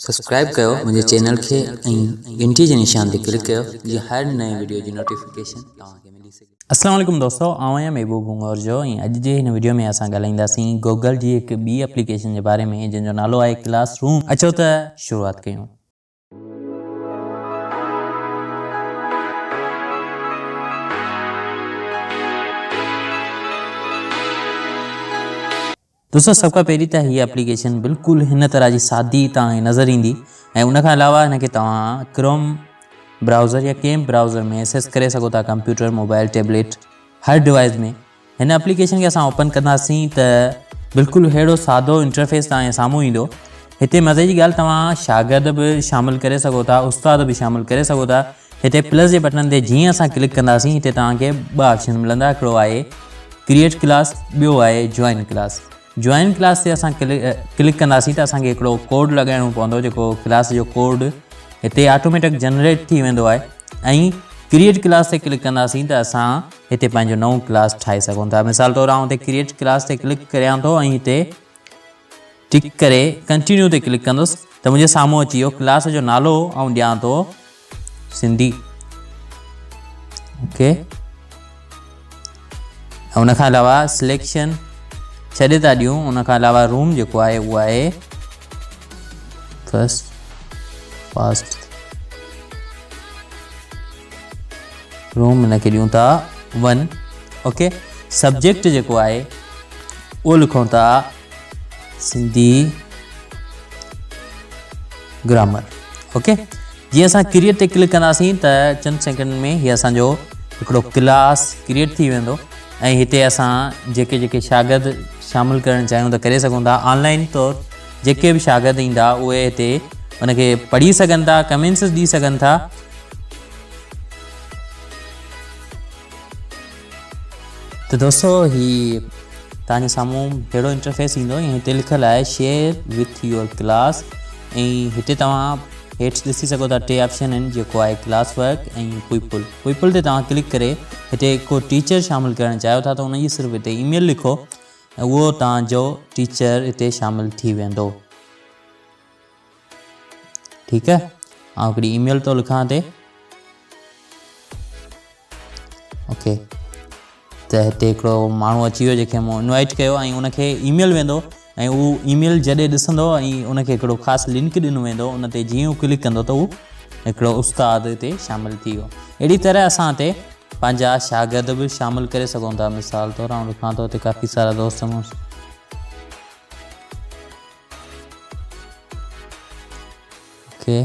Subscribe कयो मुझे channel खे घंटी जे निशान ते क्लिक कयो जीअं हर नए वीडियो जी नोटिफिकेशन तव्हांखे मिली सघे। अस्सलाम वालेकुम दोस्तों, आहियां महबूब गुंगोर जो ऐं अॼु जे हिन वीडियो में असां ॻाल्हाईंदासीं गूगल जी हिकु ॿी एप्लीकेशन जे बारे में जंहिंजो नालो आहे क्लासरूम। अचो त शुरूआत कयूं। दोस्तों सब खां पहिरीं त हीअ एप्लीकेशन बिल्कुलु हिन तरह जी सादी तव्हांखे नज़र ईंदी ऐं उनखां अलावा हिनखे तव्हां क्रोम ब्राउज़र या कंहिं ब्राउज़र में एक्सेस करे सघो था, कंप्यूटर, मोबाइल, टैबलेट, हर डिवाइस में। हिन एप्लीकेशन खे असां ओपन कंदासीं त बिल्कुलु अहिड़ो सादो इंटरफेस तव्हांजे साम्हूं ईंदो। हिते मज़े जी ॻाल्हि, तव्हां शागिर्द बि शामिलु करे सघो था, उस्ताद बि शामिलु करे सघो था। हिते प्लस जे बटन ते जीअं असां क्लिक कंदासीं हिते तव्हांखे ॿ ऑप्शन मिलंदा। हिकिड़ो आहे क्रिएट क्लास, ॿियो आहे जॉइन क्लास। जॉइन क्लास ते असां क्लिक कंदासीं त असांखे हिकिड़ो कोड लॻाइणो पवंदो, जेको क्लास जो कोड हिते ऑटोमेटिक जनरेट थी वेंदो आहे। ऐं क्रिएट क्लास ते क्लिक कंदासीं त असां हिते पंहिंजो नओं क्लास ठाहे सघूं था। मिसाल तौरु आउं हिते क्रिएट क्लास ते क्लिक करियां थो ऐं हिते टिक करे कंटिन्यू ते क्लिक कंदुसि त मुंहिंजे साम्हूं अची वियो। क्लास जो नालो ऐं ॾियां थो सिंधी। ओके, ऐं उनखां अलावा सिलेक्शन छॾे था ॾियूं। उनखां अलावा रूम जेको आहे उहो आहे फस्ट फास्ट रूम, हिनखे ॾियूं था 1। ओके, सब्जेक्ट जेको आहे उहो लिखूं था सिंधी ग्रामर। ओके, जीअं असां क्रिएट ते क्लिक कंदासीं त चंद सेकंड में हीअ असांजो हिकिड़ो क्लास क्रिएट थी वेंदो। ऐं हिते असां जेके शागिर्द शामिलु करणु चाहियूं त करे सघूं था। ऑनलाइन तौरु जेके बि शागिर्द ईंदा उहे हिते उनखे पढ़ी सघनि था, कमेंट्स ॾेई सघनि था। त दोस्तों ही तव्हांजे साम्हूं अहिड़ो इंटरफेस ईंदो ऐं हिते लिखियलु आहे शेयर विथ योर क्लास। ऐं हिते तव्हां हेठि ॾिसी सघो था 2 ऑप्शन आहिनि, जेको आहे क्लास वर्क ऐं पीपल ते तव्हां क्लिक करे हिते को टीचर शामिलु करणु चाहियो था त उनजी सिर्फ़ु हिते ईमेल लिखो ऐं उहो तव्हांजो टीचर हिते शामिलु थी वेंदो। ठीकु आहे, आउं हिकिड़ी ईमेल थो लिखां हिते। ओके, त हिते हिकिड़ो माण्हू अची वियो जंहिंखे मूं इनवाइट कयो ऐं उनखे ईमेल वेंदो ऐं उहो ईमेल जॾहिं ॾिसंदो ऐं उनखे हिकिड़ो ख़ासि लिंक ॾिनो वेंदो। उन ते जीअं उहो क्लिक कंदो त उहो हिकिड़ो उस्ताद हिते शामिलु थी वियो। अहिड़ी तरह असां हिते पंहिंजा शागिर्द बि शामिलु करे सघूं था। मिसाल तौरु आउं लिखां थो हिते काफ़ी सारा दोस्त मूं। ओके,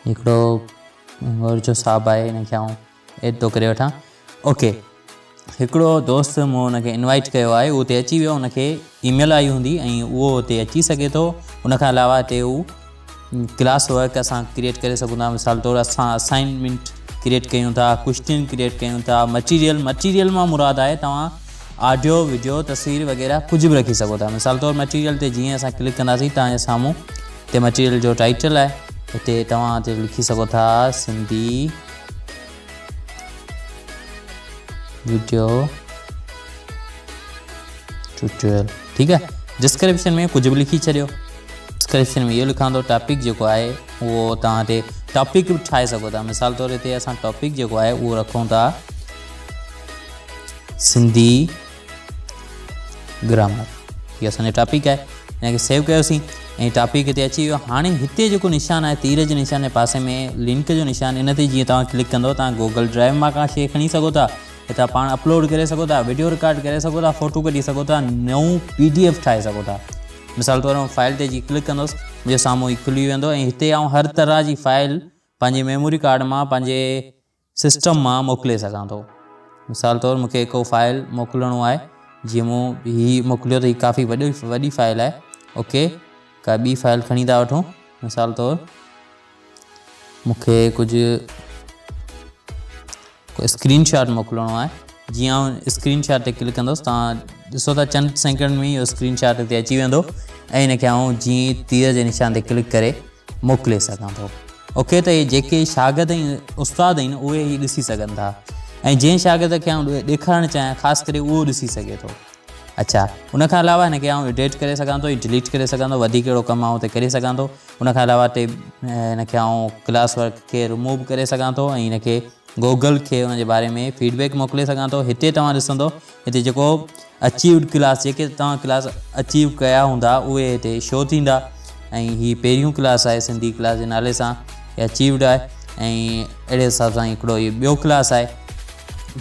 हिकिड़ो और जो साहब आहे हिनखे आउं एड थो करे वठां। ओके, हिकिड़ो दोस्त मूं हुनखे इनवाइट कयो आहे, उहो हुते अची वियो। हुनखे ईमेल आई हूंदी ऐं उहो हुते अची सघे थो। उनखां अलावा हिते हू क्लास वर्क असां क्रिएट करे सघूं था। मिसाल तौरु असां असाइनमेंट क्रिएट कयूं था, क्वेश्चन क्रिएट कयूं था, मटीरियल मां मुराद आहे तव्हां ऑडियो, वीडियो, तस्वीर वग़ैरह कुझु बि रखी सघो था। मिसाल तौरु मटीरियल ते जीअं असां क्लिक कंदासीं तव्हांजे साम्हूं हिते मटीरियल जो टाइटल आहे। हिते तव्हां हिते लिखी सघो था सिंधी वीडियो ट्यूटोरियल। ठीकु आहे, डिस्क्रिप्शन में कुझु बि लिखी छॾियो। डिस्क्रिप्शन में इहो लिखां थो टॉपिक जेको आहे उहो तव्हां हिते टॉपिक बि ठाहे सघो था। मिसाल तौरु हिते असां टॉपिक जेको आहे उहो रखूं था सिंधी ग्रामर। हीअ असांजो टॉपिक आहे, हिनखे सेव कयोसीं ऐं टॉपिक हिते अची वियो। हाणे हिते जेको निशान आहे तीर जे निशान जे पासे में लिंक जो निशान, इन ते जीअं तव्हां क्लिक कंदो तव्हां गूगल ड्राइव मां का शइ खणी सघो था, हितां पाण अपलोड करे सघो था, वीडियो रिकॉर्ड करे सघो था, फ़ोटो कढी सघो था, नओं PDF ठाहे सघो था। मिसाल तौरु फाइल ते जी क्लिक कंदुसि, मुंहिंजे साम्हूं ई खुली वेंदो ऐं हिते आउं हर तरह जी फाइल पंहिंजे मेमोरी कार्ड मां, पंहिंजे सिस्टम मां मोकिले सघां थो। मिसाल तौरु मूंखे हिकु फाइल मोकिलिणो आहे, जीअं मूं हीअ मोकिलियो त हीअ काफ़ी वॾी फाइल आहे। ओके, का ॿी फाइल खणी था वठूं। मिसाल तौरु मूंखे कुझु स्क्रीनशॉट मोकिलिणो आहे। जीअं आउं स्क्रीनशॉट ते क्लिक कंदुसि, तव्हां ॾिसो था चंद सेकंड में इहो स्क्रीनशॉट हिते अची वेंदो ऐं हिनखे आउं जीअं तीर जे निशान ते क्लिक करे मोकिले सघां थो। ओके, त इहे जेके शागिर्द ऐं उस्ताद आहिनि उहे ई ॾिसी सघनि था ऐं जंहिं शागिर्द खे आउं ॾेखारणु चाहियां ख़ासि करे उहो ॾिसी सघे थो। अच्छा, उन खां अलावा हिन खे आउं एडिट करे सघां थो, डिलीट करे सघां थो, वधीक अहिड़ो कमु आउं हुते करे सघां थो। उन खां अलावा हिन खे आउं क्लास वर्क खे रिमूव करे सघां थो ऐं हिन खे गूगल खे हुन जे बारे में फीडबैक मोकिले सघां थो। हिते तव्हां ॾिसंदो, हिते जेको अचीव्ड क्लास, जेके तव्हां क्लास अचीव कया हूंदा उहे हिते शो थींदा। ऐं हीअ पहिरियों क्लास आहे सिंधी क्लास जे नाले सां, हीअ अचीव्ड आहे। ऐं अहिड़े हिसाब सां हिकिड़ो इहो ॿियो क्लास आहे।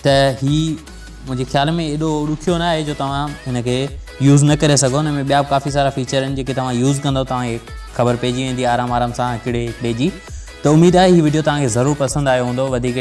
त हीअ मुंहिंजे ख़्याल में एॾो ॾुखियो न आहे जो तव्हां हिन खे यूज़ न करे सघो। हिन में ॿिया काफ़ी सारा फीचर आहिनि जेके तव्हां यूज़ कंदव, तव्हांखे ख़बर पइजी वेंदी आराम सां हिकिड़े हिकिड़े जी। त उमेदु आहे हीअ वीडियो तव्हांखे ज़रूरु पसंदि आयो हूंदो। वधीक